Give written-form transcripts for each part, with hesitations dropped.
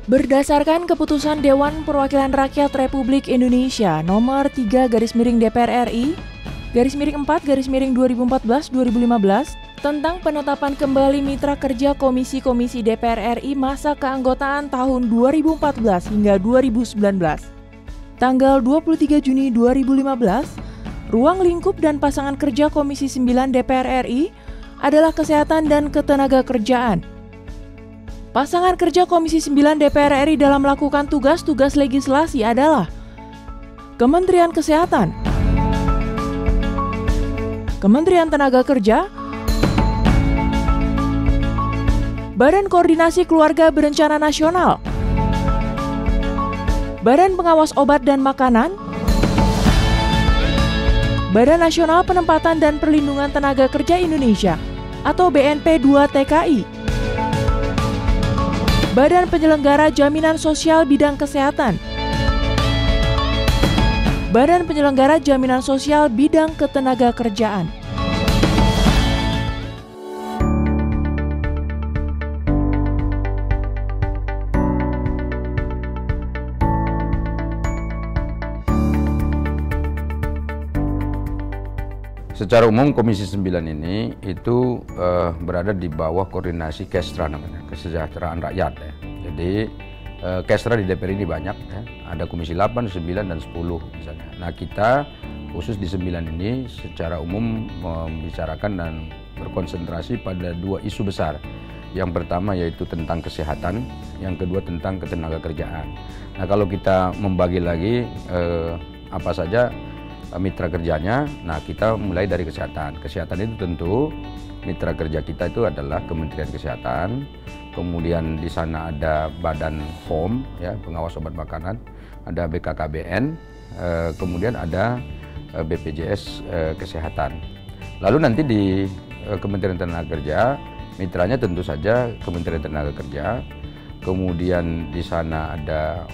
Berdasarkan keputusan Dewan Perwakilan Rakyat Republik Indonesia nomor 3/DPR RI /4/2014-2015 tentang penetapan kembali mitra kerja komisi-komisi DPR RI masa keanggotaan tahun 2014 hingga 2019. Tanggal 23 Juni 2015, ruang lingkup dan pasangan kerja Komisi 9 DPR RI adalah kesehatan dan ketenaga kerjaan. Pasangan kerja Komisi 9 DPR RI dalam melakukan tugas-tugas legislasi adalah Kementerian Kesehatan, Kementerian Tenaga Kerja, Badan Koordinasi Keluarga Berencana Nasional, Badan Pengawas Obat dan Makanan, Badan Nasional Penempatan dan Perlindungan Tenaga Kerja Indonesia atau BNP 2 TKI, Badan Penyelenggara Jaminan Sosial Bidang Kesehatan, Badan Penyelenggara Jaminan Sosial Bidang Ketenagakerjaan. Secara umum Komisi 9 ini itu berada di bawah koordinasi Kestra namanya, Kesejahteraan Rakyat ya. Jadi Kestra di DPR ini banyak ya, ada Komisi 8, 9, dan 10 misalnya. Nah kita khusus di 9 ini secara umum membicarakan dan berkonsentrasi pada dua isu besar. Yang pertama yaitu tentang kesehatan, yang kedua tentang ketenagakerjaan. Nah kalau kita membagi lagi apa saja mitra kerjanya, nah kita mulai dari kesehatan. Kesehatan itu tentu mitra kerja kita itu adalah Kementerian Kesehatan, kemudian di sana ada Badan POM, ya, pengawas obat makanan, ada BKKBN, kemudian ada BPJS Kesehatan. Lalu nanti di Kementerian Tenaga Kerja, mitranya tentu saja Kementerian Tenaga Kerja. Kemudian di sana ada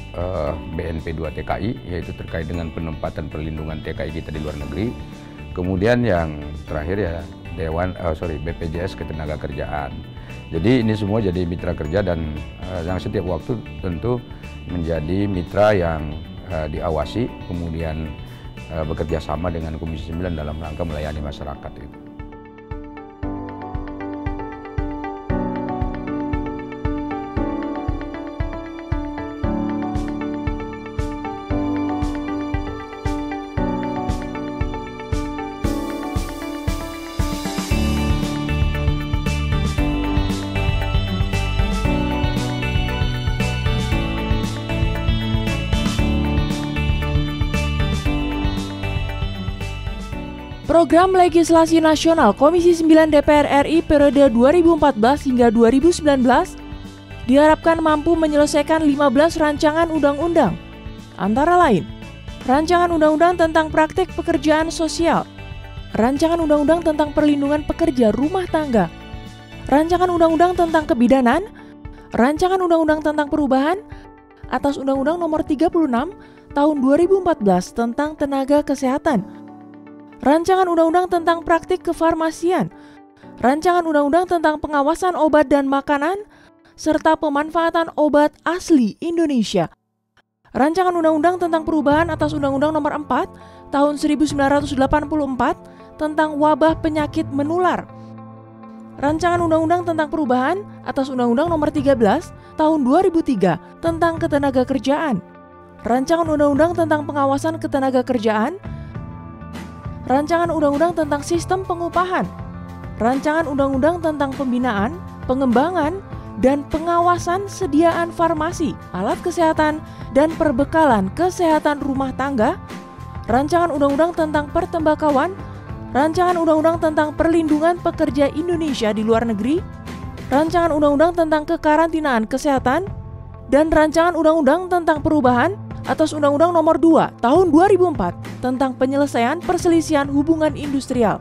BNP 2 TKI, yaitu terkait dengan penempatan perlindungan TKI kita di luar negeri. Kemudian yang terakhir ya BPJS Ketenagakerjaan. Jadi ini semua jadi mitra kerja dan yang setiap waktu tentu menjadi mitra yang diawasi, kemudian bekerja sama dengan Komisi 9 dalam rangka melayani masyarakat itu. Program Legislasi Nasional Komisi 9 DPR RI periode 2014 hingga 2019 diharapkan mampu menyelesaikan 15 rancangan undang-undang, antara lain Rancangan Undang-Undang tentang Praktik Pekerjaan Sosial, Rancangan Undang-Undang tentang Perlindungan Pekerja Rumah Tangga, Rancangan Undang-Undang tentang Kebidanan, Rancangan Undang-Undang tentang Perubahan atas Undang-Undang Nomor 36 Tahun 2014 tentang Tenaga Kesehatan, Rancangan Undang-Undang tentang Praktik Kefarmasian, Rancangan Undang-Undang tentang Pengawasan Obat dan Makanan, serta Pemanfaatan Obat Asli Indonesia, Rancangan Undang-Undang tentang Perubahan atas Undang-Undang Nomor 4 Tahun 1984 tentang Wabah Penyakit Menular, Rancangan Undang-Undang tentang Perubahan atas Undang-Undang Nomor 13 Tahun 2003 tentang Ketenagakerjaan, Rancangan Undang-Undang tentang Pengawasan Ketenagakerjaan, Rancangan Undang-Undang tentang Sistem Pengupahan, Rancangan Undang-Undang tentang Pembinaan, Pengembangan, dan Pengawasan Sediaan Farmasi, Alat Kesehatan, dan Perbekalan Kesehatan Rumah Tangga, Rancangan Undang-Undang tentang Pertembakauan, Rancangan Undang-Undang tentang Perlindungan Pekerja Indonesia di Luar Negeri, Rancangan Undang-Undang tentang Kekarantinaan Kesehatan, dan Rancangan Undang-Undang tentang Perubahan atas Undang-Undang Nomor 2 Tahun 2004 tentang Penyelesaian Perselisihan Hubungan Industrial.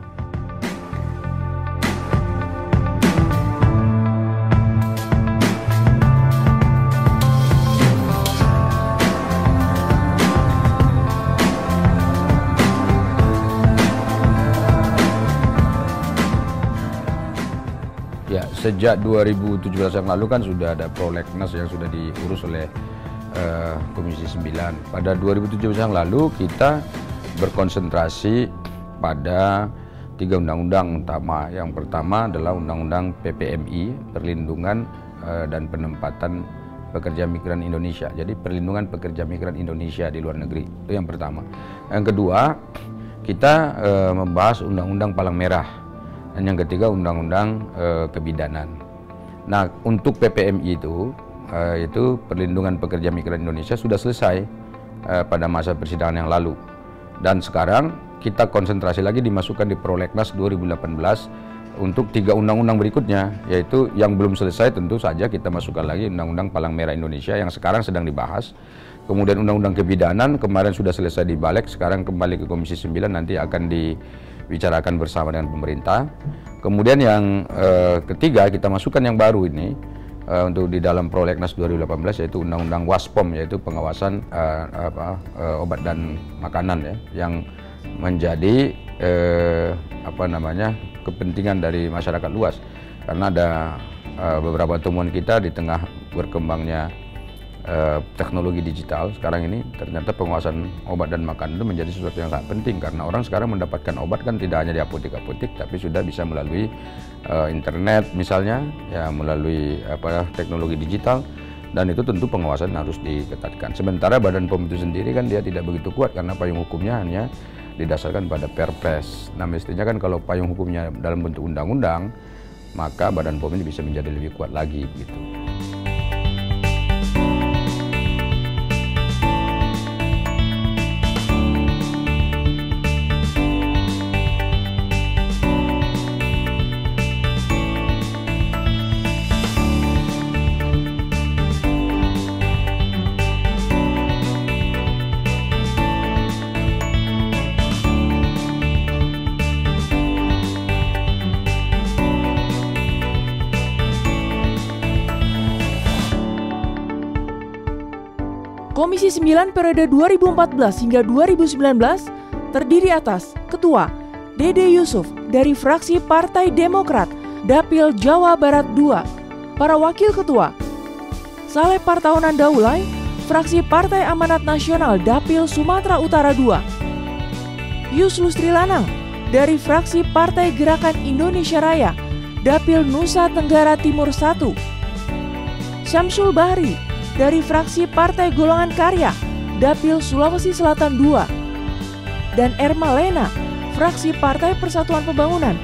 sejak 2017 yang lalu kan sudah ada prolegnas yang sudah diurus oleh Komisi 9. Pada 2017 yang lalu kita berkonsentrasi pada 3 undang-undang utama. Yang pertama adalah Undang-Undang PPMI, Perlindungan dan Penempatan Pekerja Migran Indonesia. Jadi perlindungan pekerja migran Indonesia di luar negeri, itu yang pertama. Yang kedua, kita membahas Undang-Undang Palang Merah. Dan yang ketiga Undang-Undang Kebidanan. Nah, untuk PPMI itu perlindungan pekerja migran Indonesia sudah selesai pada masa persidangan yang lalu. Dan sekarang kita konsentrasi lagi dimasukkan di Prolegnas 2018 untuk 3 undang-undang berikutnya, yaitu yang belum selesai tentu saja kita masukkan lagi Undang-Undang Palang Merah Indonesia yang sekarang sedang dibahas. Kemudian Undang-Undang Kebidanan kemarin sudah selesai dibalik, sekarang kembali ke Komisi 9, nanti akan dibicarakan bersama dengan pemerintah. Kemudian yang ketiga kita masukkan yang baru ini untuk di dalam Prolegnas 2018, yaitu Undang-Undang WASPOM, yaitu pengawasan obat dan makanan ya, yang menjadi kepentingan dari masyarakat luas. Karena ada beberapa temuan kita di tengah berkembangnya teknologi digital sekarang ini, ternyata pengawasan obat dan makanan itu menjadi sesuatu yang sangat penting, karena orang sekarang mendapatkan obat kan tidak hanya di apotek-apotek, tapi sudah bisa melalui internet misalnya, ya melalui teknologi digital, dan itu tentu pengawasan harus diketatkan. Sementara Badan POM itu sendiri kan dia tidak begitu kuat karena payung hukumnya hanya didasarkan pada Perpres. Nah, mestinya kan kalau payung hukumnya dalam bentuk undang-undang, maka Badan POM ini bisa menjadi lebih kuat lagi gitu. Komisi 9 periode 2014 hingga 2019 terdiri atas Ketua Dede Yusuf dari fraksi Partai Demokrat, Dapil Jawa Barat II. Para Wakil Ketua Saleh Partaunan Daulay, fraksi Partai Amanat Nasional, Dapil Sumatera Utara II. Yus Lustri Lanang dari fraksi Partai Gerakan Indonesia Raya, Dapil Nusa Tenggara Timur I. Syamsul Bahri dari fraksi Partai Golongan Karya, Dapil Sulawesi Selatan II, dan Erma Lena, fraksi Partai Persatuan Pembangunan,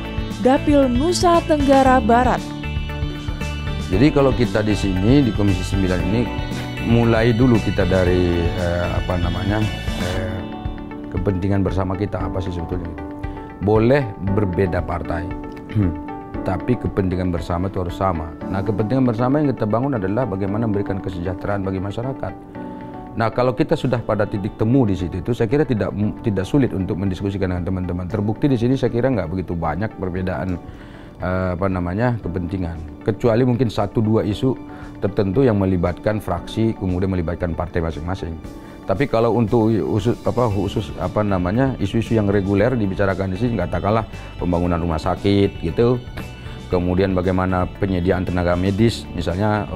Dapil Nusa Tenggara Barat. Jadi kalau kita di sini di Komisi 9 ini mulai dulu kita dari kepentingan bersama kita apa sih sebetulnya? Boleh berbeda partai, tapi kepentingan bersama itu harus sama. Nah, kepentingan bersama yang kita bangun adalah bagaimana memberikan kesejahteraan bagi masyarakat. Nah, kalau kita sudah pada titik temu di situ, itu saya kira tidak sulit untuk mendiskusikan dengan teman-teman. Terbukti di sini saya kira nggak begitu banyak perbedaan kepentingan, kecuali mungkin 1-2 isu tertentu yang melibatkan fraksi, kemudian melibatkan partai masing-masing. Tapi kalau untuk isu-isu yang reguler dibicarakan di sini, katakanlah pembangunan rumah sakit gitu, kemudian bagaimana penyediaan tenaga medis, misalnya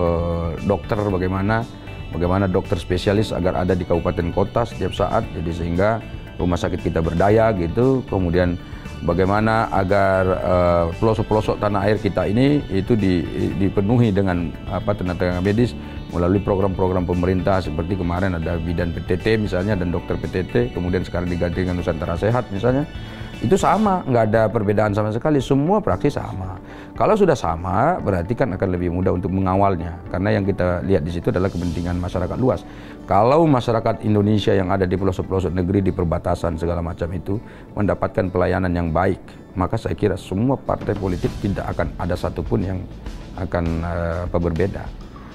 dokter, bagaimana dokter spesialis agar ada di kabupaten kota setiap saat, jadi sehingga rumah sakit kita berdaya gitu. Kemudian bagaimana agar pelosok-pelosok tanah air kita ini itu dipenuhi dengan tenaga medis melalui program-program pemerintah, seperti kemarin ada bidan PTT misalnya dan dokter PTT, kemudian sekarang diganti dengan Nusantara Sehat misalnya. Itu sama, nggak ada perbedaan sama sekali, semua praksi sama. Kalau sudah sama, berarti kan akan lebih mudah untuk mengawalnya, karena yang kita lihat di situ adalah kepentingan masyarakat luas. Kalau masyarakat Indonesia yang ada di pelosok-pelosok negeri, di perbatasan segala macam itu mendapatkan pelayanan yang baik, maka saya kira semua partai politik tidak akan ada satupun yang akan berbeda.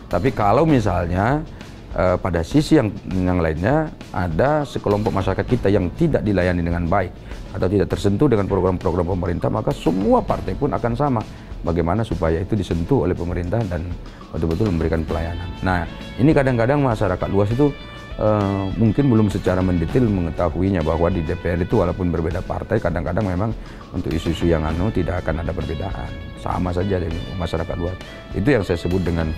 Tapi kalau misalnya pada sisi yang lainnya ada sekelompok masyarakat kita yang tidak dilayani dengan baik atau tidak tersentuh dengan program-program pemerintah, maka semua partai pun akan sama. Bagaimana supaya itu disentuh oleh pemerintah dan betul-betul memberikan pelayanan. Nah, ini kadang-kadang masyarakat luas itu mungkin belum secara mendetail mengetahuinya bahwa di DPR itu walaupun berbeda partai, kadang-kadang memang untuk isu-isu yang tidak akan ada perbedaan, sama saja dengan masyarakat luas. Itu yang saya sebut dengan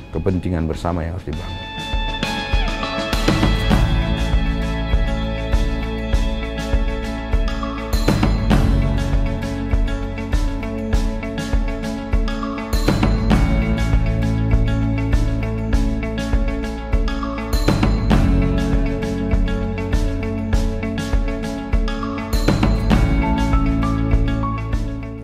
kepentingan bersama yang harus dibangun.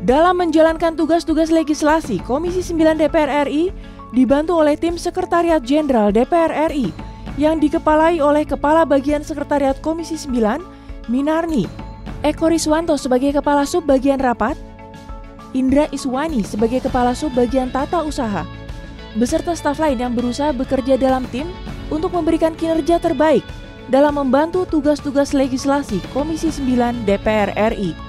Dalam menjalankan tugas-tugas legislasi, Komisi 9 DPR RI dibantu oleh tim Sekretariat Jenderal DPR RI yang dikepalai oleh Kepala Bagian Sekretariat Komisi 9, Minarni, Eko Riswanto sebagai Kepala Sub Bagian Rapat, Indra Iswani sebagai Kepala Sub Bagian Tata Usaha, beserta staf lain yang berusaha bekerja dalam tim untuk memberikan kinerja terbaik dalam membantu tugas-tugas legislasi Komisi 9 DPR RI.